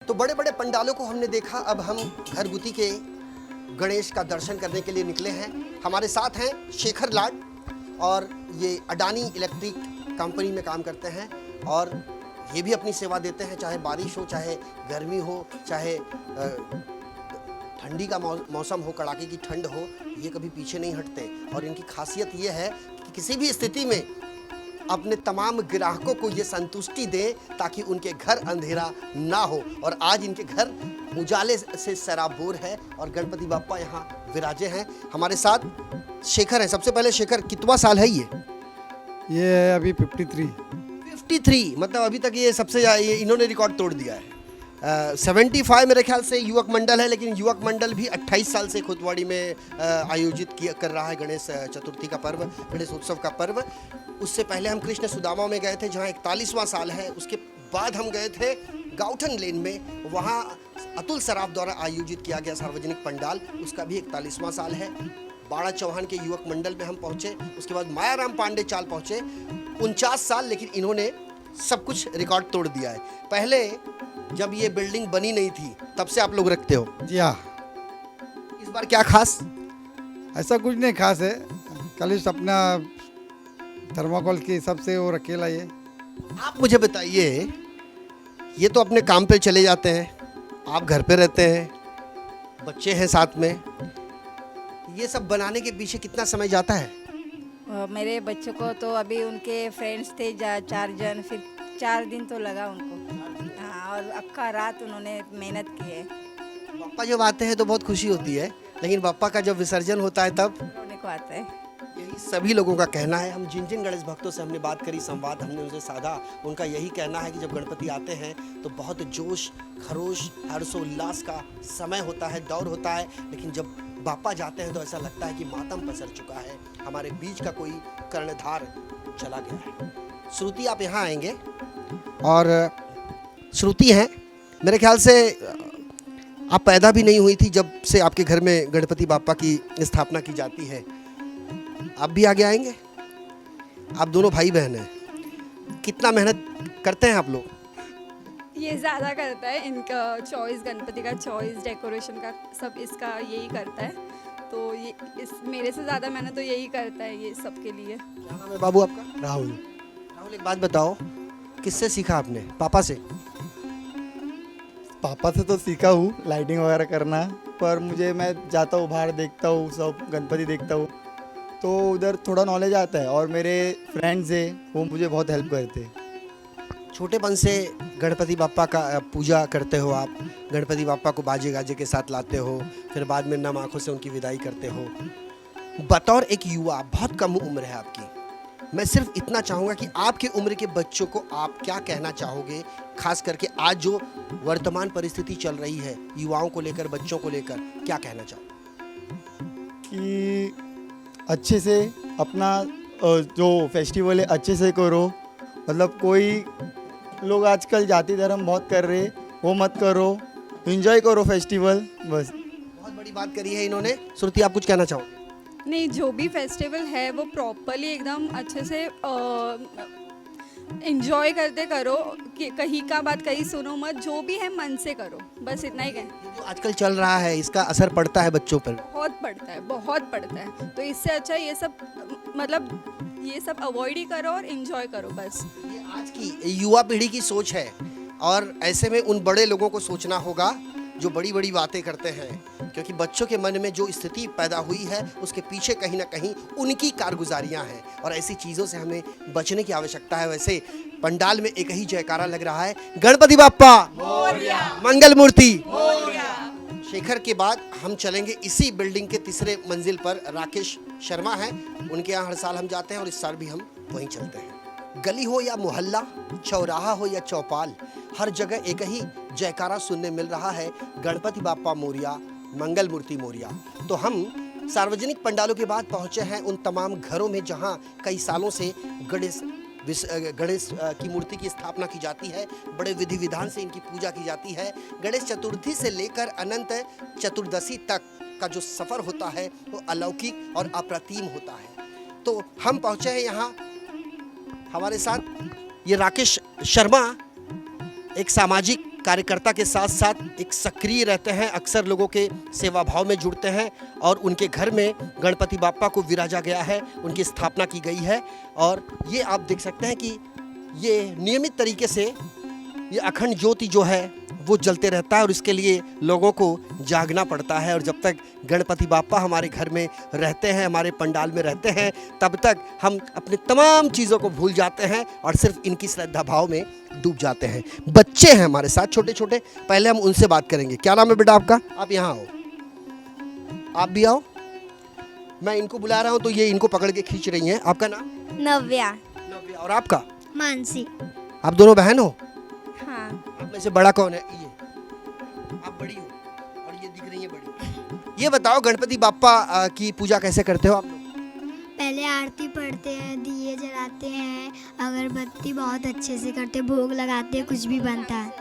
तो बड़े बड़े पंडालों को हमने देखा, अब हम घरगुती के गणेश का दर्शन करने के लिए निकले हैं। हमारे साथ हैं शेखर लाड और ये अडानी इलेक्ट्रिक कंपनी में काम करते हैं और ये भी अपनी सेवा देते हैं, चाहे बारिश हो, चाहे गर्मी हो, चाहे ठंडी का मौसम हो, कड़ाके की ठंड हो, ये कभी पीछे नहीं हटते। और इनकी खासियत ये है कि किसी भी स्थिति में अपने तमाम ग्राहकों को ये संतुष्टि दें ताकि उनके घर अंधेरा ना हो। और आज इनके घर उजाले से सराबोर है और गणपति बाप्पा यहाँ विराजे हैं। हमारे साथ शेखर है। सबसे पहले शेखर, कितना साल है ये है अभी 53। मतलब अभी तक ये सबसे ये इन्होंने रिकॉर्ड तोड़ दिया है। 75 मेरे ख्याल से युवक मंडल है, लेकिन युवक मंडल भी 28 साल से खुतवाड़ी में आयोजित कर रहा है गणेश चतुर्थी का पर्व, गणेश उत्सव का पर्व। उससे पहले हम कृष्ण सुदामा में गए थे जहाँ 41वां साल है। उसके बाद हम गए थे गाउठन लेन में, वहाँ अतुल सराफ द्वारा आयोजित किया गया सार्वजनिक पंडाल, उसका भी 41वां साल है। बाड़ा चौहान के युवक मंडल में हम पहुँचे। उसके बाद मायाराम पांडे चाल पहुँचे, 49 साल, लेकिन इन्होंने सब कुछ रिकॉर्ड तोड़ दिया है। पहले जब ये बिल्डिंग बनी नहीं थी तब से आप लोग रखते हो? जी हाँ। इस बार क्या खास? ऐसा कुछ नहीं खास है, कल इस अपना थर्माकोल के हिसाब से वो रखेला ये। आप मुझे बताइए, ये तो अपने काम पे चले जाते हैं, आप घर पे रहते हैं, बच्चे हैं साथ में, ये सब बनाने के पीछे कितना समय जाता है? मेरे बच्चों को तो अभी उनके फ्रेंड्स थे 4 जन, फिर 4 दिन तो लगा उनको। हाँ, और अक्का रात उन्होंने मेहनत की है। बाप्पा जब आते हैं तो बहुत खुशी होती है, लेकिन बाप्पा का जब विसर्जन होता है तब रोने को आता है। यही सभी लोगों का कहना है। हम जिन जिन गणेश भक्तों से हमने बात करी, संवाद हमने उनसे साधा, उनका यही कहना है कि जब गणपति आते हैं तो बहुत जोश खरोश हर्षोल्लास का समय होता है, दौर होता है, लेकिन जब बाप्पा जाते हैं तो ऐसा लगता है कि मातम पसर चुका है, हमारे बीच का कोई कर्णधार चला गया है। श्रुति, आप यहाँ आएंगे और श्रुति हैं, मेरे ख्याल से आप पैदा भी नहीं हुई थी जब से आपके घर में गणपति बाप्पा की स्थापना की जाती है। आप भी आगे आएंगे? आप दोनों भाई बहन हैं, कितना मेहनत करते हैं आप लोग? ये ज़्यादा करता है, इनका चॉइस, गणपति का चॉइस, डेकोरेशन का सब इसका यही करता है। तो ये इस मेरे से ज़्यादा मेहनत तो यही करता है ये सब के लिए। क्या नाम है बाबू आपका? राहुल। राहुल, एक बात बताओ, किससे सीखा आपने? पापा से? पापा से तो सीखा हूँ लाइटिंग वगैरह करना, पर मैं जाता हूँ बाहर, देखता हूँ सब गणपति देखता हूँ तो उधर थोड़ा नॉलेज आता है। और मेरे फ्रेंड्स हैं वो मुझे बहुत हेल्प करते हैं। छोटेपन से गणपति बाप्पा का पूजा करते हो आप, गणपति बाप्पा को बाजे गाजे के साथ लाते हो, फिर बाद में नम आँखों से उनकी विदाई करते हो। बतौर एक युवा, बहुत कम उम्र है आपकी, मैं सिर्फ इतना चाहूँगा कि आपके उम्र के बच्चों को आप क्या कहना चाहोगे, खास करके आज जो वर्तमान परिस्थिति चल रही है युवाओं को लेकर, बच्चों को लेकर, क्या कहना चाहोगे? कि अच्छे से अपना जो फेस्टिवल है अच्छे से करो, मतलब कोई लोग आजकल जाति धर्म बहुत कर रहे, वो मत करो, एंजॉय करो फेस्टिवल, बस। बहुत बड़ी बात करी है इन्होंने। श्रुति, आप कुछ कहना चाहोगे? नहीं, जो भी फेस्टिवल है वो प्रॉपरली एकदम अच्छे से एंजॉय करते करो, कि कहीं का बात कहीं सुनो मत, जो भी है मन से करो, बस इतना ही कहें। ये जो आजकल चल रहा है इसका असर पड़ता है बच्चों पर? बहुत पड़ता है, बहुत पड़ता है। तो इससे अच्छा ये सब मतलब ये सब अवॉइड ही करो और एंजॉय करो बस। ये आज की युवा पीढ़ी की सोच है और ऐसे में उन बड़े लोगों को सोचना होगा जो बड़ी बड़ी बातें करते हैं, क्योंकि बच्चों के मन में जो स्थिति पैदा हुई है उसके पीछे कहीं ना कहीं उनकी कारगुजारियां हैं और ऐसी चीज़ों से हमें बचने की आवश्यकता है। वैसे पंडाल में एक ही जयकारा लग रहा है, गणपति बाप्पा मोरया, मंगल मूर्ति मोरया। शेखर के बाद हम चलेंगे इसी बिल्डिंग के तीसरे मंजिल पर, राकेश शर्मा हैं, उनके यहाँ हर साल हम जाते हैं और इस साल भी हम वहीं चलते हैं। गली हो या मोहल्ला, चौराहा हो या चौपाल, हर जगह एक ही जयकारा सुनने मिल रहा है, गणपति बाप्पा मोरया, मंगल मूर्ति मोरया। तो हम सार्वजनिक पंडालों के बाद पहुंचे हैं उन तमाम घरों में जहां कई सालों से गणेश की मूर्ति की स्थापना की जाती है, बड़े विधि विधान से इनकी पूजा की जाती है। गणेश चतुर्थी से लेकर अनंत चतुर्दशी तक का जो सफ़र होता है वो अलौकिक और अप्रतिम होता है। तो हम पहुंचे हैं यहाँ, हमारे साथ ये राकेश शर्मा एक सामाजिक कार्यकर्ता के साथ साथ एक सक्रिय रहते हैं, अक्सर लोगों के सेवा भाव में जुड़ते हैं और उनके घर में गणपति बाप्पा को विराजा गया है, उनकी स्थापना की गई है। और ये आप देख सकते हैं कि ये नियमित तरीके से ये अखंड ज्योति जो है वो जलते रहता है और इसके लिए लोगों को जागना पड़ता है। और जब तक गणपति बाप्पा हमारे घर में रहते हैं, हमारे पंडाल में रहते हैं, तब तक हम अपने तमाम चीज़ों को भूल जाते हैं और सिर्फ इनकी श्रद्धा भाव में डूब जाते हैं। बच्चे हैं हमारे साथ छोटे छोटे, पहले हम उनसे बात करेंगे। क्या नाम है बेटा आपका? आप यहाँ आओ, आप भी आओ। मैं इनको बुला रहा हूँ तो ये इनको पकड़ के खींच रही हैं। आपका नाम? नव्या। नव्या। और आपका? मानसी। आप दोनों बहन हो? हाँ। आप में से बड़ा कौन है? ये आप बड़ी हो और ये दिख रही है बड़ी। ये बताओ गणपति बाप्पा की पूजा कैसे करते हो आप लोग? पहले आरती पढ़ते हैं, दिए जलाते हैं, अगरबत्ती बहुत अच्छे से करते हैं, भोग लगाते हैं, कुछ भी बनता है,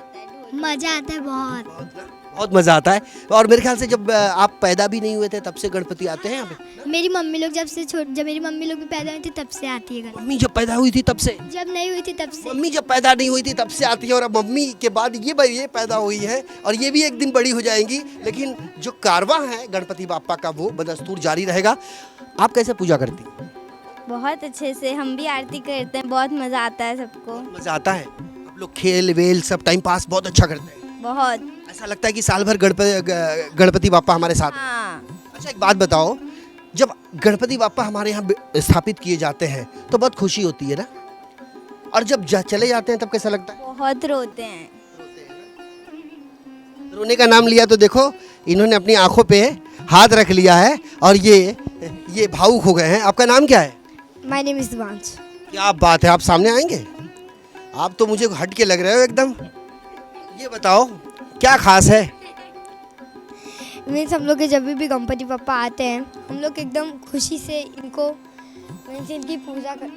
मज़ा आता है बहुत। बहुत मज़ा आता है। और मेरे ख्याल से जब आप पैदा भी नहीं हुए थे तब से गणपति आते हैं यहाँ पे? मेरी मम्मी लोग जब मेरी मम्मी लोग भी पैदा हुई थी तब से आती है गणपति। मम्मी जब पैदा हुई थी तब से? जब नहीं हुई थी तब से। मम्मी जब पैदा नहीं हुई थी तब से आती है और अब मम्मी के बाद ये पैदा हुई है और ये भी एक दिन बड़ी हो जाएंगी। लेकिन जो कारवां है गणपति बाप्पा का वो बदस्तूर जारी रहेगा। आप कैसे पूजा करती हैं? बहुत अच्छे से हम भी आरती करते हैं, बहुत मज़ा आता है सबको। मज़ा आता है? आप लोग खेल वेल सब टाइम पास बहुत अच्छा करते हैं? बहुत। ऐसा लगता है कि साल भर गणपति बाप्पा हमारे साथ हैं। हाँ। अच्छा एक बात बताओ, जब गणपति बाप्पा हमारे यहाँ स्थापित किए जाते हैं तो बहुत खुशी होती है ना, और जब चले जाते हैं तब कैसा लगता है? बहुत रोते हैं। रोने का नाम लिया तो देखो इन्होंने अपनी आंखों पे हाथ रख लिया है और ये भावुक हो गए हैं। आपका नाम क्या है? My name is Divansh. क्या बात है, आप सामने आएंगे? आप तो मुझे हट के लग रहे हो एकदम। ये बताओ क्या खास है? मीन्स हम लोग के जब भी गणपति पापा आते हैं हम लोग एकदम खुशी से इनको मीन्स इनकी पूजा कर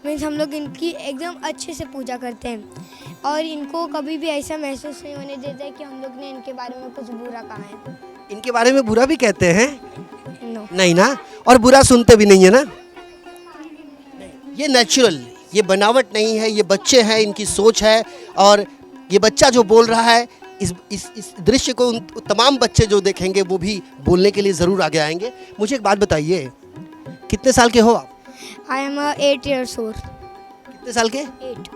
मीन्स हम लोग इनकी एकदम अच्छे से पूजा करते हैं और इनको कभी भी ऐसा महसूस नहीं होने देता है कि हम लोग ने इनके बारे में कुछ बुरा कहा है। इनके बारे में बुरा भी कहते हैं? नो। नहीं ना, और बुरा सुनते भी नहीं है ना? ये नेचुरल, ये बनावट नहीं है, ये बच्चे हैं, इनकी सोच है। और ये बच्चा जो बोल रहा है इस दृश्य को तमाम बच्चे जो देखेंगे वो भी बोलने के लिए ज़रूर आगे आएंगे। मुझे एक बात बताइए, कितने साल के हो आप? I am 8 years old। कितने साल के? 8।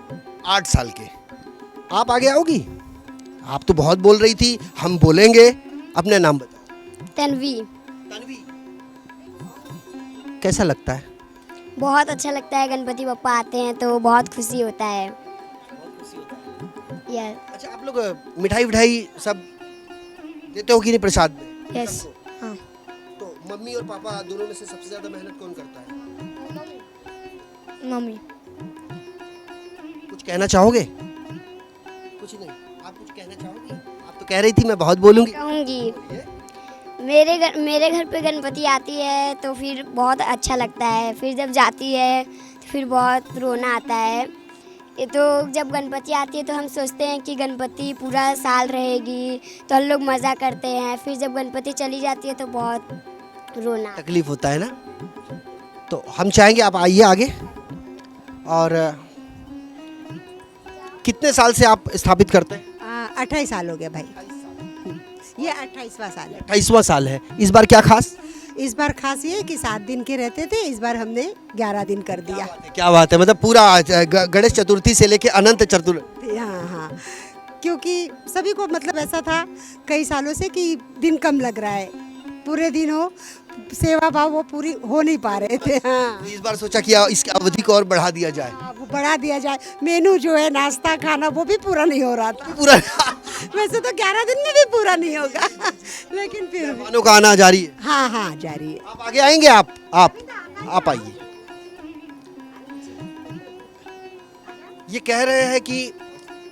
8 साल के। आप आगे आओगी? आप तो बहुत बोल रही थी, हम बोलेंगे। अपना नाम बताओ। तन्वी। तन्वी, कैसा लगता है? बहुत अच्छा लगता है, गणपति पापा आते हैं तो बहुत खुशी होता है। यस। अच्छा आप लोग मिठाई विठाई सब देते हो कि नहीं प्रसाद में? यस। हाँ। तो मम्मी और पापा दोनों में से सबसे ज़्यादा मेहनत कौन करता है? मम्मी। कुछ कहना चाहोगे? कुछ नहीं, आप कुछ कहना चाहोगी? आप तो कह रही थी मैं बहुत बोलूँगी। कहूँगी मेरे घर पे गणपति आती है तो फिर बहुत अच्छा लगता है, फिर जब जाती है तो फिर बहुत रोना आता है। ये तो जब गणपति आती है तो हम सोचते हैं कि गणपति पूरा साल रहेगी तो हम लोग मज़ा करते हैं, फिर जब गणपति चली जाती है तो बहुत रोना। तकलीफ होता है ना? तो हम चाहेंगे आप आइए आगे। और कितने साल से आप स्थापित करते हैं? 28 साल हो गया भाई, ये 28वां साल है। 28वां साल है। इस बार क्या खास? इस बार खास ये है कि 7 दिन के रहते थे, इस बार हमने 11 दिन कर दिया। क्या बात है, मतलब पूरा गणेश चतुर्थी से लेके अनंत चतुर्थी। हाँ हाँ, क्योंकि सभी को मतलब ऐसा था कई सालों से कि दिन कम लग रहा है, पूरे दिन हो सेवा भाव वो पूरी हो नहीं पा रहे थे। हाँ, इस बार सोचा कि इसकी अवधि को और बढ़ा दिया जाए। वो बढ़ा दिया जाए। मेनू जो है नाश्ता खाना वो भी पूरा नहीं हो रहा था। पूरा वैसे तो 11 दिन में भी पूरा नहीं होगा, लेकिन फिर भी। मेहमानों का आना जारी है। हाँ हाँ जारी है। आप आगे आएंगे? आप आइए। ये कह रहे हैं कि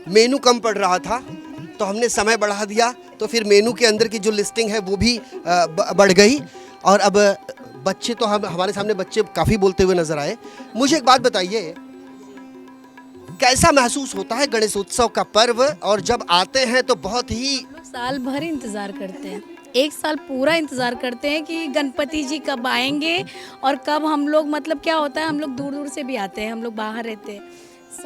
मेनू कम पड़ रहा था तो हमने समय बढ़ा दिया, तो फिर मेनू के अंदर की जो लिस्टिंग है वो भी बढ़ गई। और अब बच्चे तो हमारे सामने बच्चे काफ़ी बोलते हुए नजर आए। मुझे एक बात बताइए, कैसा महसूस होता है गणेशोत्सव का पर्व, और जब आते हैं तो बहुत ही साल भर इंतज़ार करते हैं, एक साल पूरा इंतज़ार करते हैं कि गणपति जी कब आएंगे और कब हम लोग, मतलब क्या होता है हम लोग दूर दूर से भी आते हैं, हम लोग बाहर रहते हैं,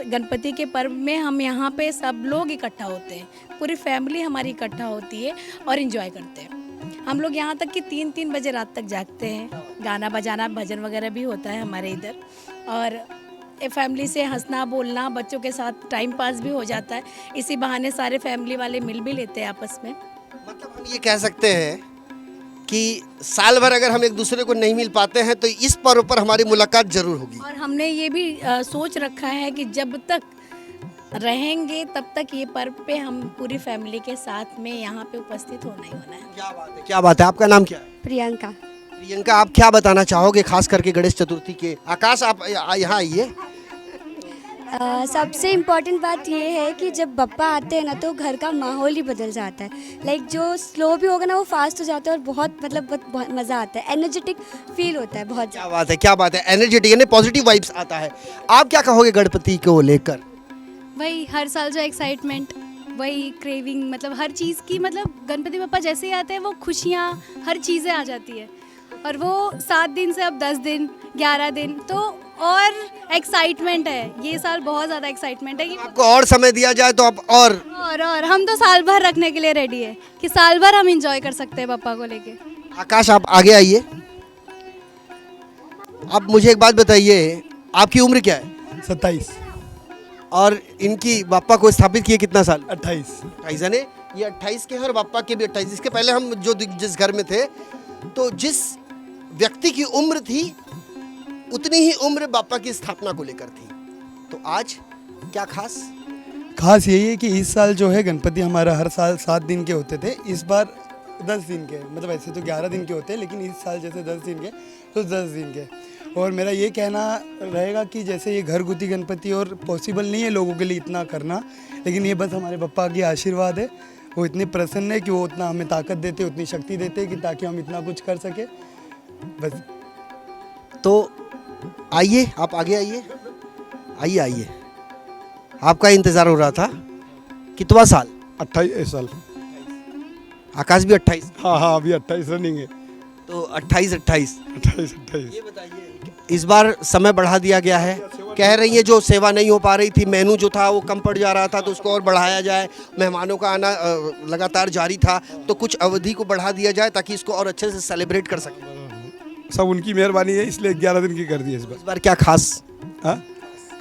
गणपति के पर्व में हम यहाँ पे सब लोग इकट्ठा होते हैं, पूरी फैमिली हमारी इकट्ठा होती है और इन्जॉय करते हैं। हम लोग यहाँ तक कि 3-3 बजे रात तक जागते हैं, गाना बजाना भजन वगैरह भी होता है हमारे इधर, और फैमिली से हंसना बोलना, बच्चों के साथ टाइम पास भी हो जाता है। इसी बहाने सारे फैमिली वाले मिल भी लेते हैं आपस में। मतलब हम ये कह सकते हैं कि साल भर अगर हम एक दूसरे को नहीं मिल पाते हैं तो इस पर्व पर हमारी मुलाकात जरूर होगी। और हमने ये भी सोच रखा है कि जब तक रहेंगे तब तक ये पर्व पे हम पूरी फैमिली के साथ में यहाँ पे उपस्थित होना ही होना है। क्या बात है, क्या बात है। आपका नाम क्या है? प्रियंका। प्रियंका, आप क्या बताना चाहोगे खास करके गणेश चतुर्थी के? आकाश, आप यहाँ आइए। सबसे इम्पोर्टेंट बात ये है कि जब बप्पा आते हैं ना तो घर का माहौल ही बदल जाता है। लाइक जो स्लो भी होगा ना वो फास्ट हो जाता है और बहुत बहुत मज़ा आता है, एनर्जेटिक फील होता है बहुत। क्या बात है, क्या बात है। एनर्जेटिक यानी पॉजिटिव वाइब्स आता है। आप क्या कहोगे गणपति को लेकर? वही हर साल जो एक्साइटमेंट, वही क्रेविंग, मतलब हर चीज़ की, मतलब गणपति बप्पा जैसे ही आते हैं वो खुशियाँ, हर चीज़ें आ जाती है। और वो 7 दिन से अब 10 दिन 11 दिन तो और एक्साइटमेंट है। ये साल बहुत ज़्यादा एक्साइटमेंट है कि आपको और समय दिया जाए तो आप और हम तो साल भर रखने के लिए रेडी है कि साल भर हम इंजॉय कर सकते हैं बप्पा को लेके। आकाश, आप आगे आइए। आप मुझे एक बात बताइए, आपकी उम्र क्या है? 27, और इनकी बाप्पा को स्थापित किए कितना साल? 28। यानी ये 28 के हैं और बाप्पा के भी 28। इसके पहले हम जिस घर में थे तो जिस व्यक्ति की उम्र थी उतनी ही उम्र बाप्पा की स्थापना को लेकर थी। तो आज क्या खास यही है कि इस साल जो है गणपति हमारा हर साल 7 दिन के होते थे, इस बार 10 दिन के, मतलब ऐसे तो 11 दिन के होते हैं लेकिन इस साल जैसे 10 दिन के तो 10 दिन के। और मेरा ये कहना रहेगा कि जैसे ये घर गुती गणपति और पॉसिबल नहीं है लोगों के लिए इतना करना, लेकिन ये बस हमारे बप्पा की आशीर्वाद है। वो इतने प्रसन्न है कि वो उतना हमें ताकत देते, उतनी शक्ति देते कि ताकि हम इतना कुछ कर सके बस। तो आइए, आप आगे आइए। आइए। आपका इंतजार हो रहा था। कितवा साल? 28 साल। आकाश भी 28? हाँ, अभी 28 रनिंग है। तो 28। ये बताइए, इस बार समय बढ़ा दिया गया है। कह रही है जो सेवा नहीं हो पा रही थी, मेनू जो था वो कम पड़ जा रहा था तो उसको और बढ़ाया जाए। मेहमानों का आना लगातार जारी था तो कुछ अवधि को बढ़ा दिया जाए ताकि इसको और अच्छे से सेलिब्रेट कर सकें। सब उनकी मेहरबानी है, इसलिए 11 दिन की कर दी है इस बार क्या खास? हाँ,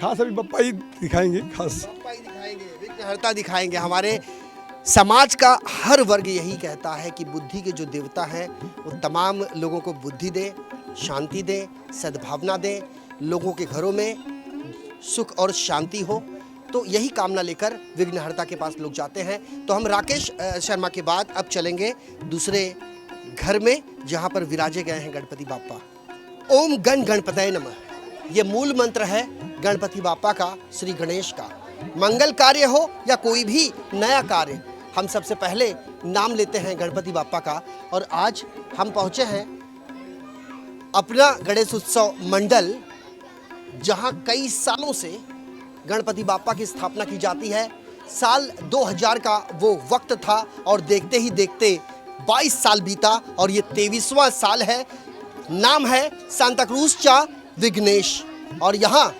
खास अभी बप्पा ही दिखाएंगे। खास बप्पा ही दिखाएंगे, विघ्नहर्ता दिखाएंगे। हमारे समाज का हर वर्ग यही कहता है कि बुद्धि के जो देवता हैं वो तमाम लोगों को बुद्धि दे, शांति दे, सद्भावना दे, लोगों के घरों में सुख और शांति हो। तो यही कामना लेकर विघ्नहर्ता के पास लोग जाते हैं। तो हम राकेश शर्मा के बाद अब चलेंगे दूसरे घर में जहां पर विराजे गए हैं गणपति बाप्पा। ओम गण गणपतये नमः, ये मूल मंत्र है गणपति बाप्पा का, श्री गणेश का। मंगल कार्य हो या कोई भी नया कार्य, हम सबसे पहले नाम लेते हैं गणपति बाप्पा का। और आज हम पहुंचे हैं अपना गणेश उत्सव मंडल, जहां कई सालों से गणपति बाप्पा की स्थापना की जाती है। साल 2000 का वो वक्त था और देखते ही देखते 22 साल बीता और ये 23वां साल है। नाम है सांता क्रूज चा विघ्नेश। और यहाँ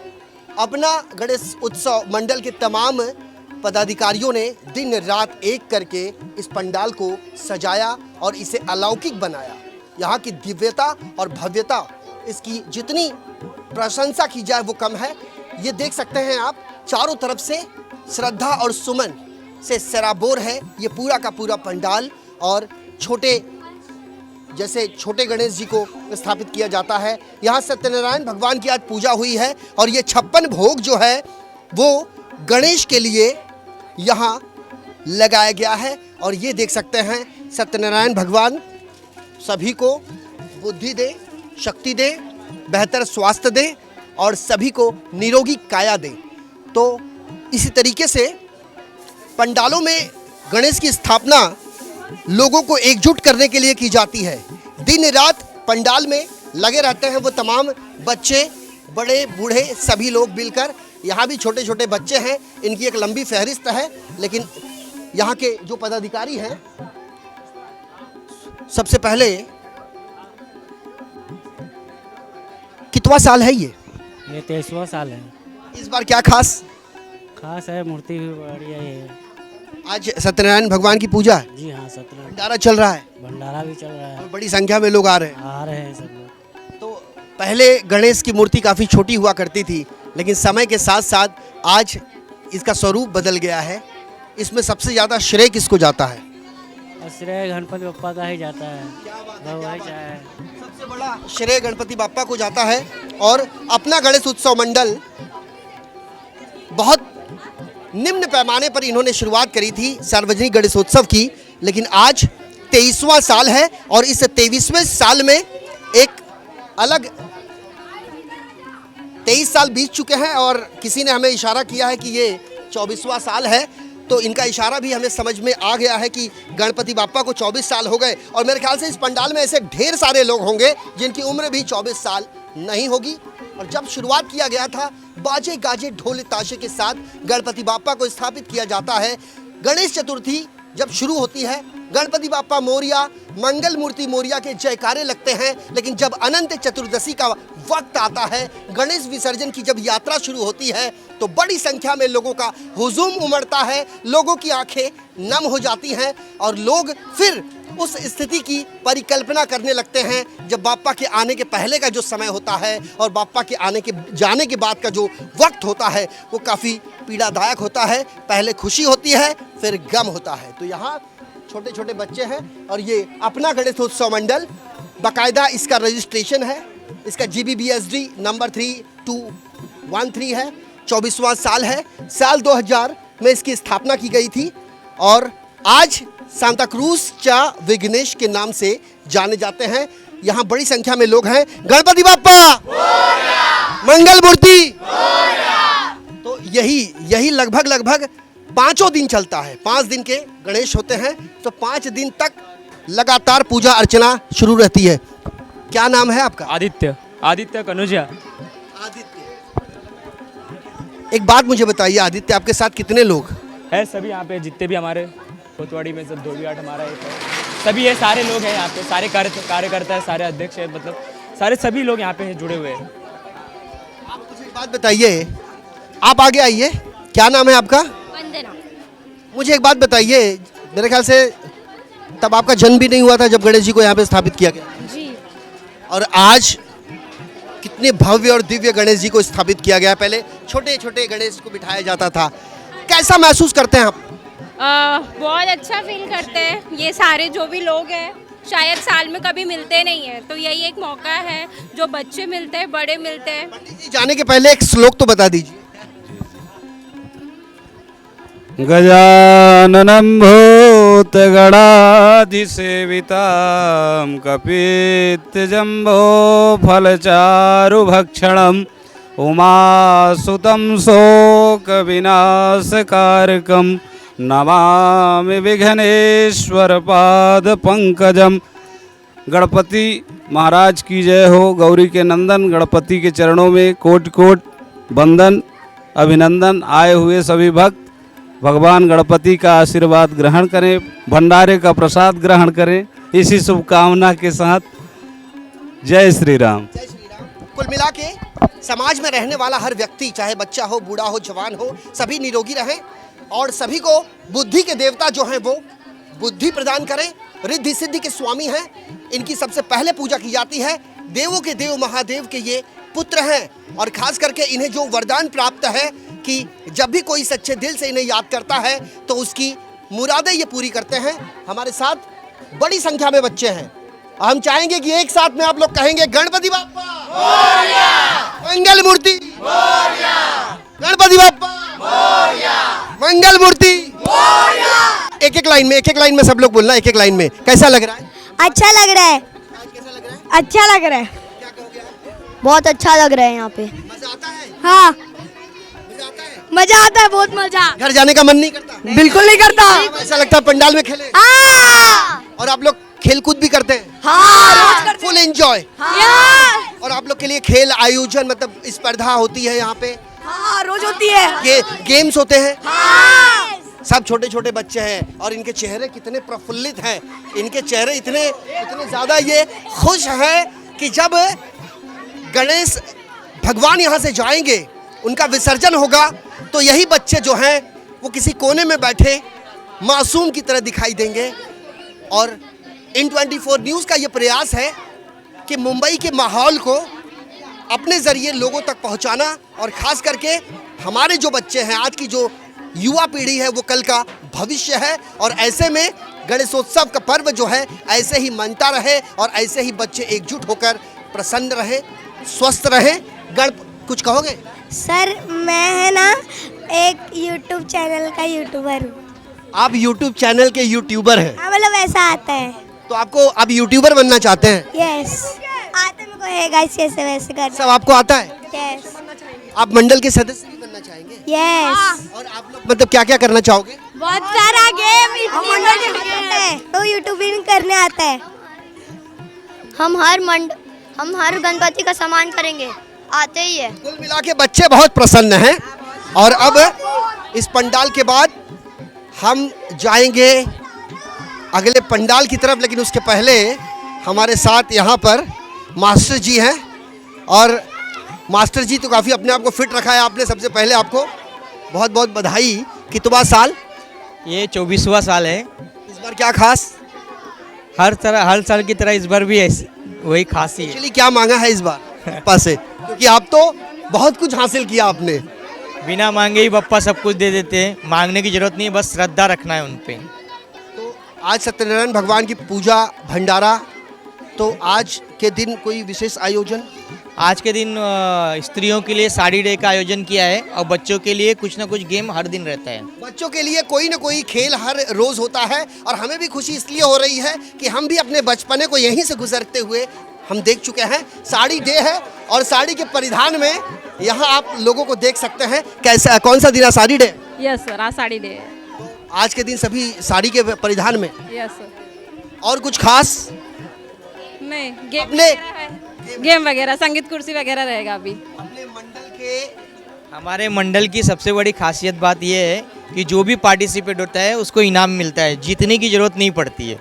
अपना गणेश उत्सव मंडल के तमाम पदाधिकारियों ने दिन रात एक करके इस पंडाल को सजाया और इसे अलौकिक बनाया। यहाँ की दिव्यता और भव्यता, इसकी जितनी प्रशंसा की जाए वो कम है। ये देख सकते हैं आप, चारों तरफ से श्रद्धा और सुमन से सराबोर है ये पूरा का पूरा पंडाल। और जैसे छोटे गणेश जी को स्थापित किया जाता है, यहाँ सत्यनारायण भगवान की आज पूजा हुई है और ये 56 भोग जो है वो गणेश के लिए यहाँ लगाया गया है। और ये देख सकते हैं सत्यनारायण भगवान सभी को बुद्धि दे, शक्ति दे, बेहतर स्वास्थ्य दे और सभी को निरोगी काया दे। तो इसी तरीके से पंडालों में गणेश की स्थापना लोगों को एकजुट करने के लिए की जाती है। दिन रात पंडाल में लगे रहते हैं वो तमाम बच्चे, बड़े बूढ़े सभी लोग मिलकर। यहाँ भी छोटे छोटे बच्चे हैं, इनकी एक लंबी फहरिस्त है। लेकिन यहाँ के जो पदाधिकारी हैं, सबसे पहले कितवा साल है ये? 23वां साल है। इस बार क्या खास? खास है, मूर्ति भी बढ़िया ही है। आज सत्यनारायण भगवान की पूजा है, जी हाँ, सत्यनारायण भंडारा चल रहा है भंडारा भी चल रहा है, और बड़ी संख्या में लोग आ रहे हैं। आ रहे हैं सब लोग। तो पहले गणेश की मूर्ति काफ़ी छोटी हुआ करती थी, लेकिन समय के साथ साथ आज इसका स्वरूप बदल गया है। इसमें सबसे ज़्यादा श्रेय किसको जाता है? और श्रेय गणपति बप्पा का ही जाता है, भगवान चाहे। सबसे बड़ा श्रेय गणपति बाप्पा को जाता है। और अपना गणेश उत्सव मंडल बहुत निम्न पैमाने पर इन्होंने शुरुआत करी थी सार्वजनिक गणेशोत्सव की, लेकिन आज 23वां साल है और इस 23वें साल में एक अलग 23 साल बीत चुके हैं और किसी ने हमें इशारा किया है कि ये 24वां साल है, तो इनका इशारा भी हमें समझ में आ गया है कि गणपति बाप्पा को 24 साल हो गए। और मेरे ख्याल से इस पंडाल में ऐसे ढेर सारे लोग होंगे जिनकी उम्र भी 24 साल नहीं होगी। और जब शुरुआत किया गया था बाजे गाजे ढोल ताशे के साथ गणपति बाप्पा को स्थापित किया जाता है। गणेश चतुर्थी जब शुरू होती है, गणपति बाप्पा मोरिया, मंगल मूर्ति मोरिया के जयकारे लगते हैं, लेकिन जब अनंत चतुर्दशी का वक्त आता है, गणेश विसर्जन की जब यात्रा शुरू होती है, तो बड़ी संख्या में लोगों का हुजूम उमड़ता है, लोगों की आंखें नम हो जाती हैं और लोग फिर उस स्थिति की परिकल्पना करने लगते हैं जब बाप्पा के आने के पहले का जो समय होता है और बाप्पा के आने के जाने के बाद का जो वक्त होता है वो काफ़ी पीड़ादायक होता है। पहले खुशी होती है, फिर गम होता है। तो यहाँ छोटे छोटे बच्चे हैं और ये अपना गणेशोत्सव मंडल, बाकायदा इसका रजिस्ट्रेशन है, इसका GBBSD नंबर 3213 है, 24वां साल है। साल 2000 में इसकी स्थापना की गई थी और आज सांता क्रूज चा विघ्नेश के नाम से जाने जाते हैं। यहाँ बड़ी संख्या में लोग हैं। गणपति बाप्पा मंगल मूर्ति। तो यही लगभग 5 दिन चलता है। 5 दिन के गणेश होते हैं, तो 5 दिन तक लगातार पूजा अर्चना शुरू रहती है। क्या नाम है आपका? आदित्य कनुजिया। आदित्य, एक बात मुझे बताइए आदित्य, आपके साथ कितने लोग है? सभी यहाँ पे जितने भी हमारे कोतवाड़ी में सब धोबी आठ हमारा एक है, सभी है, सारे लोग हैं यहाँ पे, सारे कार्यकर्ता है, सारे अध्यक्ष है, मतलब सारे सभी लोग यहाँ पे हैं, जुड़े हुए हैं। आप मुझे एक बात बताइए, आप आगे आइए, क्या नाम है आपका? वंदना। मुझे एक बात बताइए, मेरे ख्याल से तब आपका जन्म भी नहीं हुआ था जब गणेश जी को यहाँ पे स्थापित किया गया जी। और आज कितने भव्य और दिव्य गणेश जी को स्थापित किया गया। पहले छोटे छोटे गणेश को बिठाया जाता था, कैसा महसूस करते हैं आप? बहुत अच्छा फील करते हैं। ये सारे जो भी लोग हैं शायद साल में कभी मिलते नहीं हैं, तो यही एक मौका है जो बच्चे मिलते हैं, बड़े मिलते हैं। पंडित जी जाने के पहले एक श्लोक तो बता दीजिए। गजाननं भूतगणाधिसेवितां कपित्थजम्बो फलचारुभक्षणम् उमासुतं शोकविनाशकारकं नमामि विघ्नेश्वर पादपंकजम। गणपति महाराज की जय हो। गौरी के नंदन गणपति के चरणों में कोट कोट वंदन अभिनंदन। आए हुए सभी भक्त भगवान गणपति का आशीर्वाद ग्रहण करें, भंडारे का प्रसाद ग्रहण करें, इसी शुभकामना के साथ जय श्री राम। जय श्री राम। कुल मिला के समाज में रहने वाला हर व्यक्ति, चाहे बच्चा हो, बूढ़ा हो, जवान हो, सभी निरोगी रहें और सभी को बुद्धि के देवता जो हैं वो बुद्धि प्रदान करें। रिद्धि सिद्धि के स्वामी हैं, इनकी सबसे पहले पूजा की जाती है। देवों के देव महादेव के ये पुत्र हैं और खास करके इन्हें जो वरदान प्राप्त है कि जब भी कोई सच्चे दिल से इन्हें याद करता है तो उसकी मुरादें ये पूरी करते हैं। हमारे साथ बड़ी संख्या में बच्चे हैं। हम चाहेंगे कि एक साथ में आप लोग कहेंगे गणपति बाप्पा मोरया, मंगल मूर्ति मोरया, गणपति बाप्पा मोरया, मंगल मूर्ति मोरया। एक एक लाइन में सब लोग बोलना, एक एक लाइन में। कैसा लग रहा है? अच्छा लग रहा है। कैसा लग रहा है? अच्छा लग रहा है। क्या कहोगे आप? बहुत अच्छा लग रहा है यहाँ पे। मजा आता है? हाँ मजा आता है? मजा आता है, बहुत मजा। घर जाने का मन नहीं करता? बिल्कुल नहीं करता। ऐसा लगता है पंडाल में खेले। हाँ और आप लोग खेल कूद भी करते हैं? हाँ फुल एंजॉय। हाँ और आप लोग के लिए खेल आयोजन मतलब स्पर्धा होती है यहाँ पे? हाँ रोज होती है। गेम्स होते हैं? हाँ सब छोटे छोटे बच्चे हैं और इनके चेहरे कितने प्रफुल्लित हैं, इनके चेहरे इतने ज़्यादा ये खुश हैं कि जब गणेश भगवान यहाँ से जाएंगे, उनका विसर्जन होगा तो यही बच्चे जो हैं वो किसी कोने में बैठे मासूम की तरह दिखाई देंगे। और इन 24 न्यूज़ का ये प्रयास है कि मुंबई के माहौल को अपने ज़रिए लोगों तक पहुंचाना, और ख़ास करके हमारे जो बच्चे हैं, आज की जो युवा पीढ़ी है, वो कल का भविष्य है। और ऐसे में गणेशोत्सव का पर्व जो है ऐसे ही मनता रहे और ऐसे ही बच्चे एकजुट होकर प्रसन्न रहे, स्वस्थ रहे। कुछ कहोगे? सर मैं है ना एक यूट्यूब चैनल का यूट्यूबर हूँ। आप यूट्यूब चैनल के यूट्यूबर हैं? हाँ मतलब ऐसा आता है। तो आपको आप यूट्यूबर बनना चाहते हैं? यस आता मेरे को है गाइस, ऐसे वैसे कर। सब आपको आता है? यस। आप मंडल के सदस्य भी बनना चाहेंगे? यस। और आप लोग मतलब क्या क्या करना चाहोगे? बहुत सारा गेम तो यूट्यूबिंग करने आता है। हम हर गणपति का सम्मान करेंगे, आते ही है। कुल मिला के बच्चे बहुत प्रसन्न हैं। और अब इस पंडाल के बाद हम जाएंगे अगले पंडाल की तरफ, लेकिन उसके पहले हमारे साथ यहाँ पर मास्टर जी हैं। और मास्टर जी तो काफ़ी अपने आप को फिट रखा है आपने। सबसे पहले आपको बहुत बहुत बधाई। कितवा साल? ये 24वां साल है। इस बार क्या खास? हर साल की तरह इस बार भी वही खास ही है। एक्चुअली क्या मांगा है इस बार बप्पा से? क्योंकि आप तो बहुत कुछ हासिल किया आपने। बिना मांगे ही बप्पा सब कुछ दे देते हैं, मांगने की जरूरत नहीं है, बस श्रद्धा रखना है उन पे। तो आज सत्यनारायण भगवान की पूजा भंडारा, तो आज के दिन कोई विशेष आयोजन? आज के दिन स्त्रियों के लिए साड़ी डे का आयोजन किया है और बच्चों के लिए कुछ ना कुछ गेम हर दिन रहता है। बच्चों के लिए कोई ना कोई खेल हर रोज होता है। और हमें भी खुशी इसलिए हो रही है कि हम भी अपने बचपने को यहीं से गुजरते हुए हम देख चुके हैं। साड़ी डे है और साड़ी के परिधान में यहाँ आप लोगों को देख सकते हैं। कैसा, कौन सा दिन है? साड़ी डे? यस सर, आज साड़ी डे। आज के दिन सभी साड़ी के परिधान में? Yes sir. और कुछ खास नहीं, गेम वगैरह, संगीत कुर्सी वगैरह रहेगा अभी। अपने मंडल के हमारे मंडल की सबसे बड़ी खासियत बात यह है कि जो भी पार्टिसिपेट होता है उसको इनाम मिलता है, जीतने की जरूरत नहीं पड़ती है।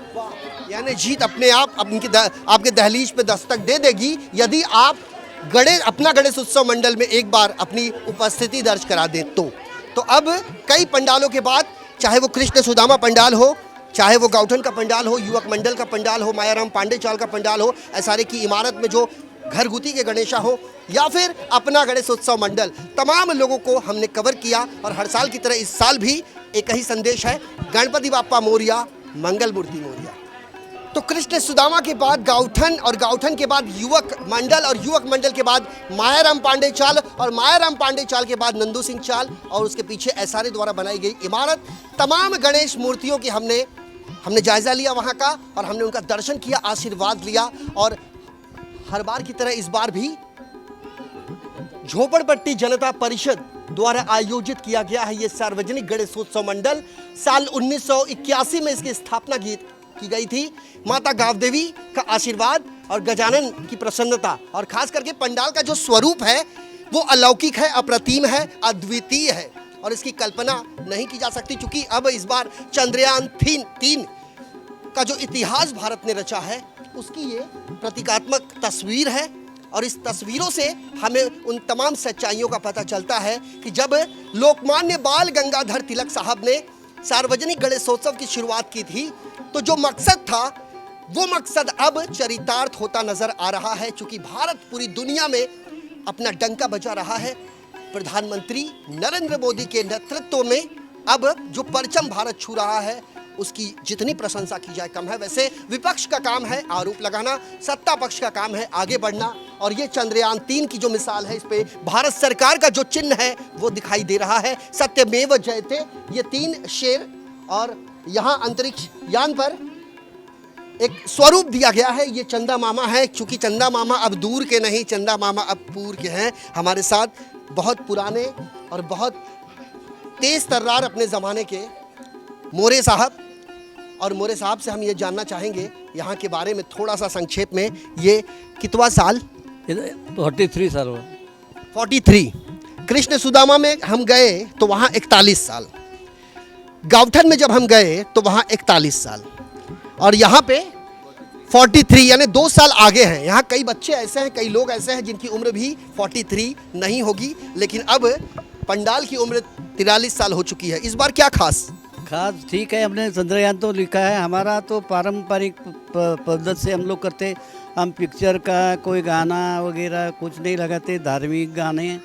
यानी जीत अपने आप आपके दहलीज पे दस्तक दे देगी यदि आप अपना गणेश उत्सव मंडल में एक बार अपनी उपस्थिति दर्ज करा दें तो अब कई पंडालों के बाद, चाहे वो कृष्ण सुदामा पंडाल हो, चाहे वो गौठन का पंडाल हो, युवक मंडल का पंडाल हो, मायाराम पांडे चाल का पंडाल हो, एसआरए की इमारत में जो घरगुती के गणेशा हो, या फिर अपना गणेश उत्सव मंडल, तमाम लोगों को हमने कवर किया। और हर साल की तरह इस साल भी एक ही संदेश है, गणपति बाप्पा मोरिया, मंगल मूर्ति मोरिया। तो कृष्ण सुदामा के बाद गौठन, और गौठन के बाद युवक मंडल, और युवक मंडल के बाद मायाराम पांडे चाल, और मायाराम पांडे चाल के बाद नंदू सिंह चाल, और उसके पीछे एसआरए द्वारा बनाई गई इमारत। तमाम गणेश मूर्तियों की हमने जायजा लिया वहाँ का, और हमने उनका दर्शन किया, आशीर्वाद लिया। और हर बार की तरह इस बार भी झोपड़पट्टी जनता परिषद द्वारा आयोजित किया गया है ये सार्वजनिक गणेशोत्सव मंडल। साल 1981 में इसकी स्थापना की गई थी। माता गावदेवी का आशीर्वाद और गजानन की प्रसन्नता, और खास करके पंडाल का जो स्वरूप है वो अलौकिक है, अप्रतिम है, अद्वितीय है, और इसकी कल्पना नहीं की जा सकती। क्योंकि अब इस बार चंद्रयान 3 का जो इतिहास भारत ने रचा है उसकी ये प्रतीकात्मक तस्वीर है। और इस तस्वीरों से हमें उन तमाम सच्चाइयों का पता चलता है कि जब लोकमान्य बाल गंगाधर तिलक साहब ने सार्वजनिक गणेशोत्सव की शुरुआत की थी तो जो मकसद था वो मकसद अब चरितार्थ होता नजर आ रहा है। चूंकि भारत पूरी दुनिया में अपना डंका बजा रहा है, प्रधानमंत्री नरेंद्र मोदी के नेतृत्व में अब जो परचम भारत छू रहा है उसकी जितनी प्रशंसा की जाए कम है। वैसे विपक्ष का काम है आरोप लगाना, सत्ता पक्ष का काम है आगे बढ़ना। और ये चंद्रयान 3 की जो मिसाल है, इस पे भारत सरकार का जो चिन्ह है वो दिखाई दे रहा है। सत्यमेव जयते, ये 3 शेर, और यहाँ अंतरिक्ष यान पर एक स्वरूप दिया गया है, ये चंदा मामा है। चूंकि चंदा मामा अब दूर के नहीं, चंदा मामा अब पूर के हैं। हमारे साथ बहुत पुराने और बहुत तेज तर्रार अपने ज़माने के मोरे साहब, और मोरे साहब से हम ये जानना चाहेंगे यहाँ के बारे में थोड़ा सा संक्षेप में। ये कितवा साल? 43 साल हुआ। 43। कृष्ण सुदामा में हम गए तो वहाँ 41 साल, गौठन में जब हम गए तो वहाँ 41 साल, और यहाँ पे 43, यानी 2 साल आगे हैं। यहाँ कई बच्चे ऐसे हैं, कई लोग ऐसे हैं जिनकी उम्र भी 43 नहीं होगी, लेकिन अब पंडाल की उम्र 43 साल हो चुकी है, इस बार क्या खास? खास ठीक है, हमने चंद्रयान तो लिखा है, हमारा तो पारंपरिक पद्धति से हम लोग करते। हम पिक्चर का कोई गाना वगैरह कुछ नहीं लगाते, धार्मिक गाने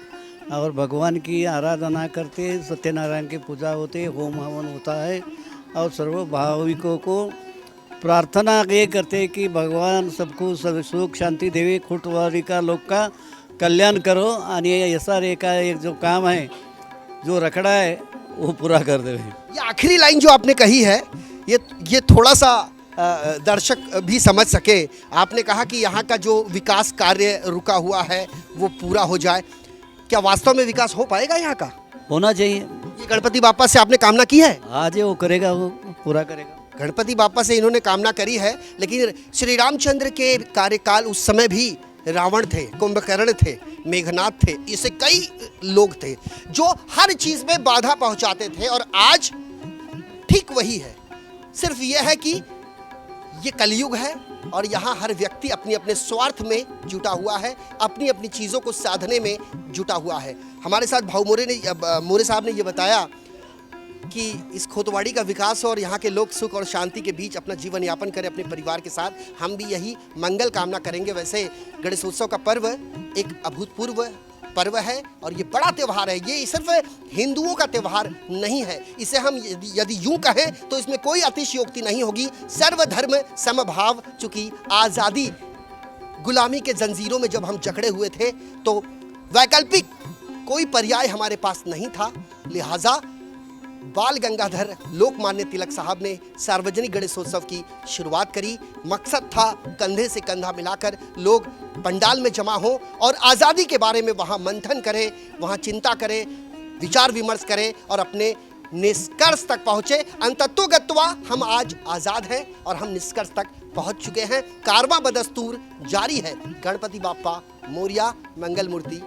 और भगवान की आराधना करते। सत्यनारायण की पूजा होती, होम हवन होता है और सर्व भाविकों को प्रार्थना ये करते कि भगवान सबको सब सुख शांति देवे, खुटवारी का लोग का कल्याण करो आणि ऐसा रेखा एक जो काम है जो रखड़ा है वो पूरा कर देवे। ये आखिरी लाइन जो आपने कही है ये थोड़ा सा दर्शक भी समझ सके। आपने कहा कि यहाँ का जो विकास कार्य रुका हुआ है वो पूरा हो जाए। क्या वास्तव में विकास हो पाएगा यहाँ का? होना चाहिए। ये गणपति बापा से आपने कामना की है? आज वो करेगा, वो पूरा करेगा। गणपति बापा से इन्होंने कामना करी है, लेकिन श्री रामचंद्र के कार्यकाल उस समय भी रावण थे, कुंभकर्ण थे, मेघनाथ थे, ऐसे कई लोग थे जो हर चीज में बाधा पहुंचाते थे। और आज ठीक वही है, सिर्फ यह है कि ये कलयुग है और यहाँ हर व्यक्ति अपने अपने स्वार्थ में जुटा हुआ है, अपनी अपनी चीज़ों को साधने में जुटा हुआ है। हमारे साथ भाऊ मोरे साहब ने ये बताया कि इस खोतवाड़ी का विकास और यहाँ के लोग सुख और शांति के बीच अपना जीवन यापन करें अपने परिवार के साथ। हम भी यही मंगल कामना करेंगे। वैसे गणेशोत्सव का पर्व एक अभूतपूर्व पर्व है और ये बड़ा त्यौहार है। ये सिर्फ हिंदुओं का त्यौहार नहीं है, इसे हम यदि यूं कहें तो इसमें कोई अतिशयोक्ति नहीं होगी। सर्वधर्म समभाव, चूंकि आज़ादी गुलामी के जंजीरों में जब हम जकड़े हुए थे तो वैकल्पिक कोई पर्याय हमारे पास नहीं था, लिहाजा बाल गंगाधर लोकमान्य तिलक साहब ने सार्वजनिक गणेशोत्सव की शुरुआत करी। मकसद था कंधे से कंधा मिलाकर लोग पंडाल में जमा हों और आज़ादी के बारे में वहाँ मंथन करें, वहाँ चिंता करें, विचार विमर्श करें और अपने निष्कर्ष तक पहुँचे। अंततोगत्वा हम आज आज़ाद हैं और हम निष्कर्ष तक पहुँच चुके हैं। कारवां बदस्तूर जारी है। गणपति बाप्पा मोरिया, मंगल मूर्ति